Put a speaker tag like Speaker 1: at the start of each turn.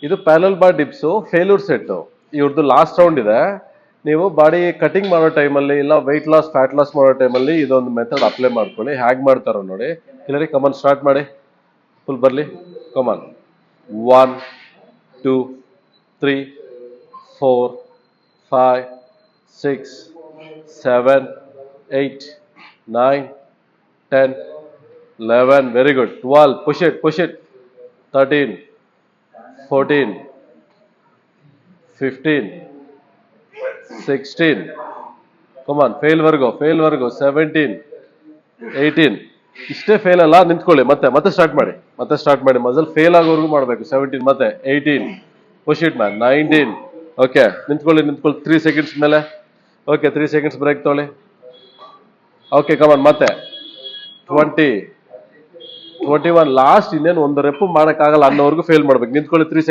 Speaker 1: ಇದು panel bar dips failure set. ಇವ್ರದ್ದು last round ಇದೆ. ನೀವು ಬಾಡಿ ಕಟಿಂಗ್ ಮಾಡೋ ಟೈಮಲ್ಲಿ ಇಲ್ಲ ವೆಯ್ಟ್ ಲಾಸ್ ಫ್ಯಾಟ್ ಲಾಸ್ ಮಾಡೋ ಟೈಮಲ್ಲಿ ಇದೊಂದು ಮೆಥಡ್ ಅಪ್ಲೈ ಮಾಡ್ಕೊಳ್ಳಿ. ಹೇಗೆ ಮಾಡ್ತಾರೋ ನೋಡಿ. ಇಲ್ಲರಿ ಕಮನ್ ಸ್ಟಾರ್ಟ್ ಮಾಡಿ. ಫುಲ್ ಬರಲಿ. Come on 1 2 3 4 5 6 7 8 9 10 11. Very good. 12. Push it. 13 14 15 16. Come on, fail Virgo. 17 18. ಇಷ್ಟೇ ಫೇಲ್ ಅಲ್ಲ, ನಿಂತ್ಕೊಳ್ಳಿ. ಮತ್ತೆ ಸ್ಟಾರ್ಟ್ ಮಾಡಿ. ಮಸಲ್ ಫೇಲ್ ಆಗೋವರೆಗೂ ಮಾಡಬೇಕು. 17 ಮತ್ತೆ 18. Push it man. 19. ಓಕೆ, ನಿಂತ್ಕೊಳ್ಳಿ. 3 ಸೆಕೆಂಡ್ಸ್ ಮೇಲೆ. ಓಕೆ, 3 ಸೆಕೆಂಡ್ಸ್ ಬ್ರೇಕ್ ತೊಗೊಳ್ಳಿ. ಓಕೆ, ಕಮಾನ್. ಮತ್ತೆ 20 21. ಲಾಸ್ಟ್ ಇನ್ನೇನು ಒಂದು ರೆಪ್ ಮಾಡೋಕ್ಕಾಗಲ್ಲ ಅನ್ನೋವರೆಗೂ ಫೇಲ್ ಮಾಡ್ಬೇಕು. ನಿಂತ್ಕೊಳ್ಳಿ. 3